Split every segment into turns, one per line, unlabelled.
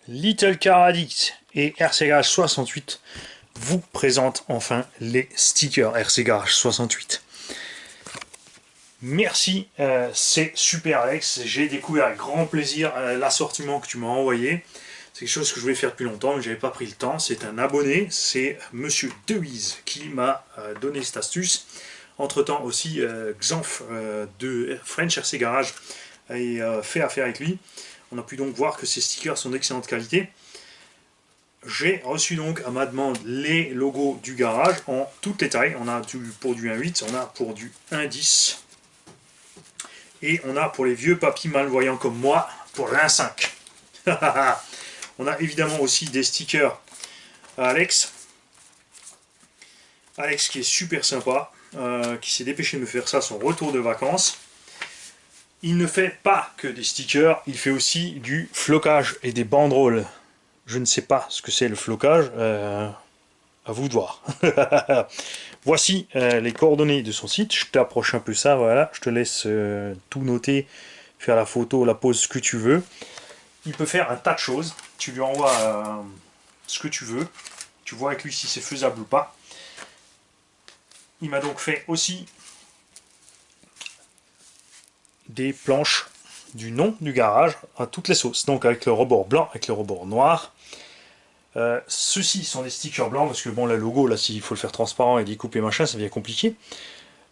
Little Car Addict et RC Garage 68 vous présentent enfin les stickers RC Garage 68. Merci, c'est super Alex, j'ai découvert avec grand plaisir l'assortiment que tu m'as envoyé. C'est quelque chose que je voulais faire depuis longtemps mais j'avais pas pris le temps. C'est un abonné, c'est Monsieur Dewiz qui m'a donné cette astuce. Entre temps aussi Xanf de French RC Garage a fait affaire avec lui. On a pu donc voir que ces stickers sont d'excellente qualité. J'ai reçu donc à ma demande les logos du garage en toutes les tailles. On a pour du 1.8, on a pour du 1.10 et on a pour les vieux papis malvoyants comme moi pour l'1.5. On a évidemment aussi des stickers à Alex. Alex qui est super sympa, qui s'est dépêché de me faire ça à son retour de vacances. Il ne fait pas que des stickers, il fait aussi du flocage et des banderoles. Je ne sais pas ce que c'est le flocage, à vous de voir. Voici les coordonnées de son site, je t'approche un peu ça, voilà, je te laisse tout noter, faire la photo, la pose, ce que tu veux. Il peut faire un tas de choses, tu lui envoies ce que tu veux, tu vois avec lui si c'est faisable ou pas. Il m'a donc fait aussi des planches du nom du garage à toutes les sauces, donc avec le rebord blanc, avec le rebord noir. Ceux-ci sont des stickers blancs parce que bon, le logo là, s'il faut le faire transparent et découper machin, ça devient compliqué.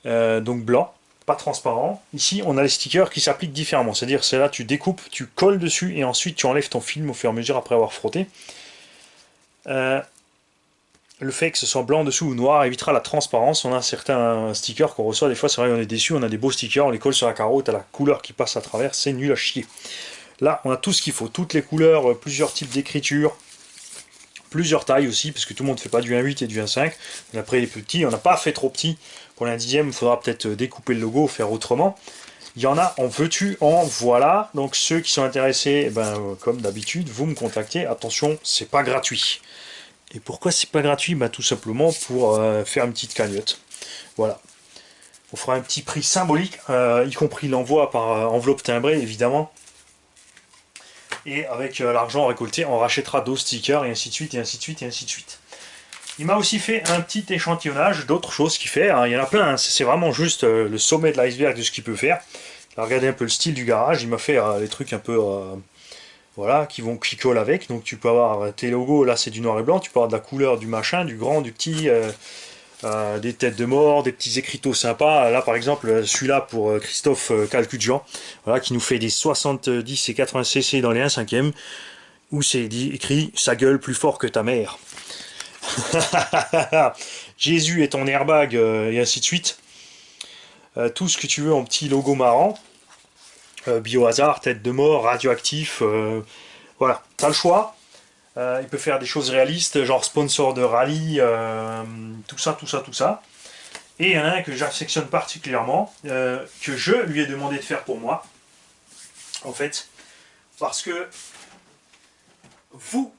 Donc blanc, pas transparent. Ici, on a les stickers qui s'appliquent différemment, c'est-à-dire c'est là tu découpes, tu colles dessus et ensuite tu enlèves ton film au fur et à mesure après avoir frotté. Le fait que ce soit blanc dessous ou noir évitera la transparence. On a certains stickers qu'on reçoit, des fois c'est vrai on est déçu, on a des beaux stickers, on les colle sur la carreau, t'as la couleur qui passe à travers, c'est nul à chier. Là on a tout ce qu'il faut, toutes les couleurs, plusieurs types d'écriture, plusieurs tailles aussi, parce que tout le monde ne fait pas du 1.8 et du 1.5. Après les petits, on n'a pas fait trop petit. Pour l'un dixième, il faudra peut-être découper le logo, faire autrement. Il y en a en veux-tu, en voilà. Donc ceux qui sont intéressés, comme d'habitude, vous me contactez. Attention, c'est pas gratuit. Et pourquoi c'est pas gratuit? Tout simplement pour faire une petite cagnotte. Voilà. On fera un petit prix symbolique, y compris l'envoi par enveloppe timbrée, évidemment. Et avec l'argent récolté, on rachètera d'autres stickers, et ainsi de suite, et ainsi de suite, et ainsi de suite. Il m'a aussi fait un petit échantillonnage d'autres choses qu'il fait. Il y en a plein, c'est vraiment juste le sommet de l'iceberg de ce qu'il peut faire. Il a regardé un peu le style du garage, il m'a fait les trucs un peu... voilà, qui collent avec. Donc tu peux avoir tes logos, là c'est du noir et blanc, tu peux avoir de la couleur du machin, du grand, du petit, des têtes de mort, des petits écriteaux sympas. Là par exemple, celui-là pour Christophe Calcudjan, voilà, qui nous fait des 70 et 80 cc dans les 1/5, où c'est écrit « Sa gueule plus fort que ta mère ». Jésus est ton airbag, et ainsi de suite. Tout ce que tu veux en petit logo marrant. Biohazard, tête de mort, radioactif, voilà, t'as le choix. Il peut faire des choses réalistes, genre sponsor de rallye, tout ça, tout ça, tout ça. Et il y en a un que j'affectionne particulièrement, que je lui ai demandé de faire pour moi, en fait, parce que vous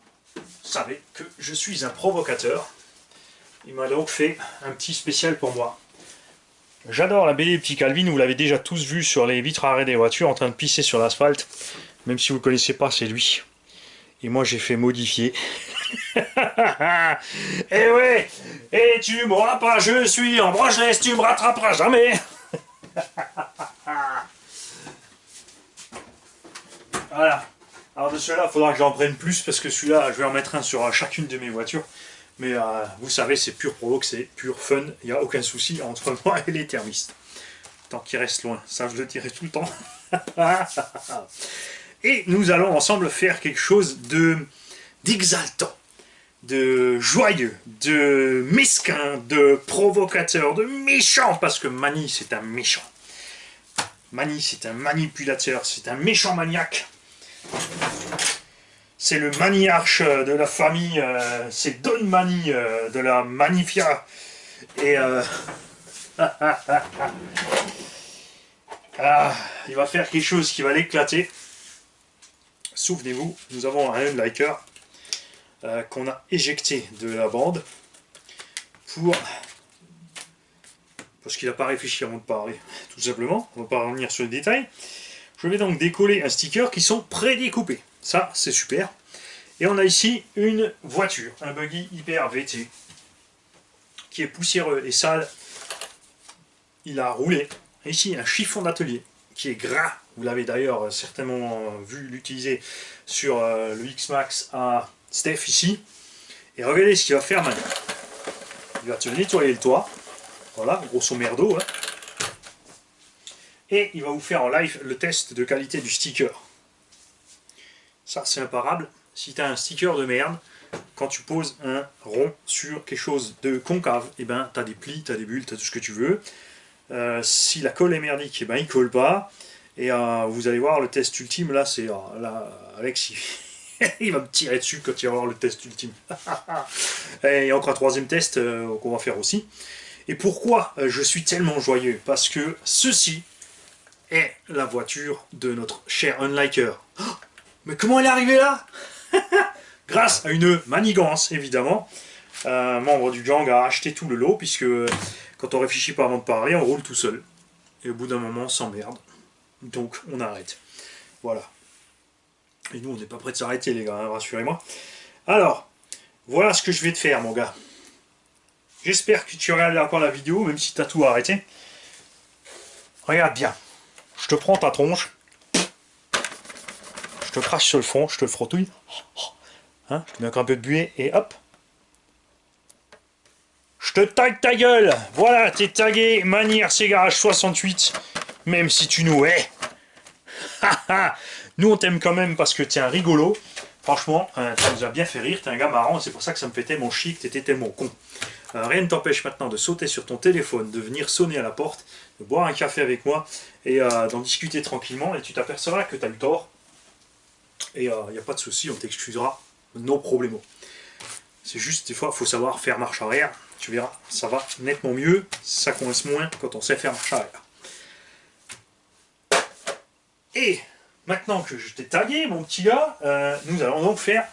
savez que je suis un provocateur. Il m'a donc fait un petit spécial pour moi. J'adore la BD Petit Calvin, vous l'avez déjà tous vu sur les vitres arrêt des voitures en train de pisser sur l'asphalte. Même si vous ne le connaissez pas, c'est lui. Et moi j'ai fait modifier. Eh ouais, et tu m'auras pas, je suis en brocheless, tu me rattraperas jamais. Voilà. Alors de celui-là, il faudra que j'en prenne plus parce que celui-là, je vais en mettre un sur chacune de mes voitures. Mais vous savez, c'est pur provoque, c'est pur fun, il n'y a aucun souci entre moi et les thermistes. Tant qu'il reste loin, ça je le dirai tout le temps. Et nous allons ensemble faire quelque chose d'exaltant, de joyeux, de mesquin, de provocateur, de méchant, parce que Mani c'est un méchant. Mani c'est un manipulateur, c'est un méchant maniaque. C'est le maniarche de la famille, c'est Don Mani de la Manifia. Et il va faire quelque chose qui va l'éclater. Souvenez-vous, nous avons un unliker qu'on a éjecté de la bande parce qu'il n'a pas réfléchi avant de parler, tout simplement. On ne va pas revenir sur les détails. Je vais donc décoller un sticker qui sont prédécoupés. Ça, c'est super. Et on a ici une voiture, un buggy hyper VT, qui est poussiéreux et sale. Il a roulé. Et ici, un chiffon d'atelier, qui est gras. Vous l'avez d'ailleurs certainement vu l'utiliser sur le X-Max à Steph ici. Et regardez ce qu'il va faire maintenant. Il va te nettoyer le toit. Voilà, grosso merdo. Hein. Et il va vous faire en live le test de qualité du sticker. Ça, c'est imparable. Si tu as un sticker de merde, quand tu poses un rond sur quelque chose de concave, et ben, tu as des plis, tu as des bulles, tu as tout ce que tu veux. Si la colle est merdique, et ben, il colle pas. Et vous allez voir le test ultime, là, c'est là, Alex, il va me tirer dessus quand il va voir le test ultime. Et il y a encore un troisième test qu'on va faire aussi. Et pourquoi je suis tellement joyeux? Parce que ceci est la voiture de notre cher Unliker. Oh, mais comment elle est arrivée là? Grâce à une manigance, évidemment. Un membre du gang a acheté tout le lot, puisque quand on réfléchit pas avant de parler, on roule tout seul. Et au bout d'un moment, on s'emmerde. Donc, on arrête. Voilà. Et nous, on n'est pas prêt de s'arrêter, les gars, hein, rassurez-moi. Alors, voilà ce que je vais te faire, mon gars. J'espère que tu regardes encore la vidéo, même si tu as tout arrêté. Regarde bien. Je te prends ta tronche. Je te crache sur le front, je te le frottouille. Hein, je te mets encore un peu de buée et hop. Je te tag ta gueule. Voilà, t'es tagué Manière C'est Garage 68. Même si tu nous hais. Nous on t'aime quand même parce que t'es un rigolo. Franchement, tu nous as bien fait rire, t'es un gars marrant, c'est pour ça que ça me fait tellement chier que t'étais tellement con. Rien ne t'empêche maintenant de sauter sur ton téléphone, de venir sonner à la porte, de boire un café avec moi et d'en discuter tranquillement, et tu t'apercevras que t'as eu tort. Et il n'y a pas de souci, on t'excusera, no problemo. C'est juste, des fois, il faut savoir faire marche arrière, tu verras, ça va nettement mieux, ça coince moins quand on sait faire marche arrière. Et maintenant que je t'ai tagué, mon petit gars, nous allons donc faire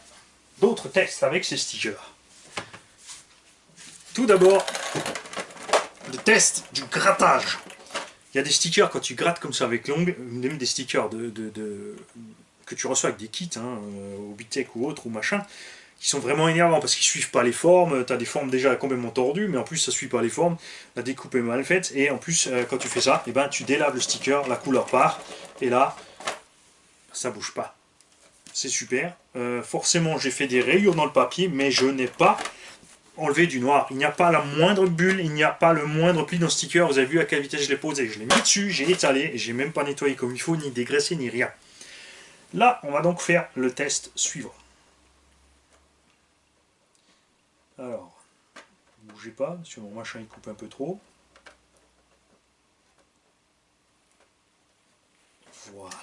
d'autres tests avec ces stickers. Tout d'abord, le test du grattage. Il y a des stickers, quand tu grattes comme ça avec l'ongle, même des stickers que tu reçois avec des kits, hein, au Bitech ou autre, ou machin, qui sont vraiment énervants parce qu'ils suivent pas les formes. Tu as des formes déjà complètement tordues, mais en plus ça suit pas les formes. La découpe est mal faite, et en plus, quand tu fais ça, eh ben, tu délaves le sticker, la couleur part, et là, ça bouge pas. C'est super. Forcément, j'ai fait des rayures dans le papier, mais je n'ai pas enlevé du noir. Il n'y a pas la moindre bulle, il n'y a pas le moindre pli dans le sticker. Vous avez vu à quelle vitesse je l'ai posé. Je l'ai mis dessus, j'ai étalé, et j'ai même pas nettoyé comme il faut, ni dégraissé, ni rien. Là, on va donc faire le test suivant. Alors, ne bougez pas, parce que mon machin il coupe un peu trop. Voilà.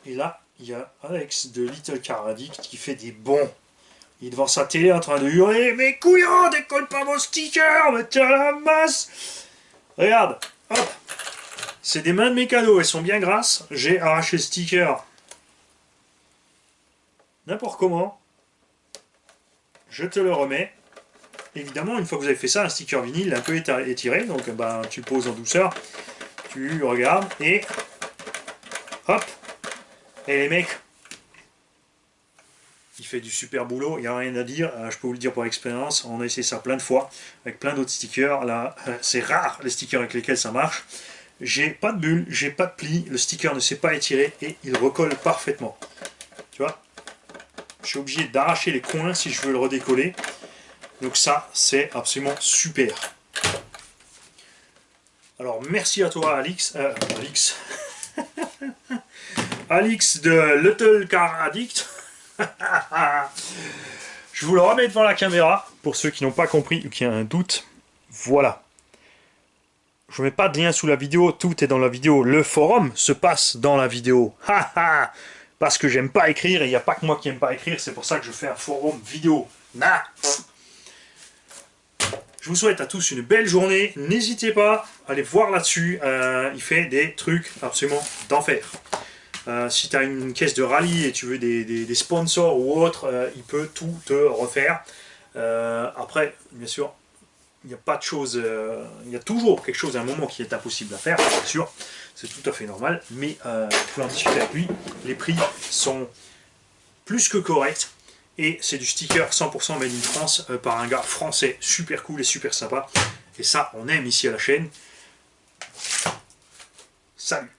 Et là, il y a Alex de Little Car Addict qui fait des bons. Il est devant sa télé en train de hurler: mais couillon, décolle pas mon sticker, mais tiens la masse. Regarde, hop. C'est des mains de mes cadeaux, elles sont bien grasses. J'ai arraché le sticker n'importe comment. Je te le remets. Évidemment, une fois que vous avez fait ça, un sticker vinyle est un peu étiré, donc ben, tu le poses en douceur, tu regardes, et hop. Et les mecs, il fait du super boulot, il n'y a rien à dire, je peux vous le dire par expérience, on a essayé ça plein de fois, avec plein d'autres stickers, là, c'est rare les stickers avec lesquels ça marche. J'ai pas de bulle, j'ai pas de pli, le sticker ne s'est pas étiré, et il recolle parfaitement. Tu vois, je suis obligé d'arracher les coins si je veux le redécoller. Donc ça, c'est absolument super. Alors merci à toi, Alix. Alix de Little Car Addict. Je vous le remets devant la caméra, pour ceux qui n'ont pas compris ou qui ont un doute. Voilà. Je ne mets pas de lien sous la vidéo, tout est dans la vidéo. Le forum se passe dans la vidéo. Parce que j'aime pas écrire, et il n'y a pas que moi qui n'aime pas écrire, c'est pour ça que je fais un forum vidéo. Je vous souhaite à tous une belle journée. N'hésitez pas à aller voir là-dessus. Il fait des trucs absolument d'enfer. Si tu as une caisse de rallye et tu veux des sponsors ou autre, il peut tout te refaire. Après, bien sûr, il n'y a pas de chose. Il y a toujours quelque chose à un moment qui est impossible à faire, bien sûr. C'est tout à fait normal. Mais il faut en discuter avec lui. Les prix sont plus que correct. Et c'est du sticker 100% made in France par un gars français, super cool et super sympa. Et ça, on aime ici à la chaîne. Salut!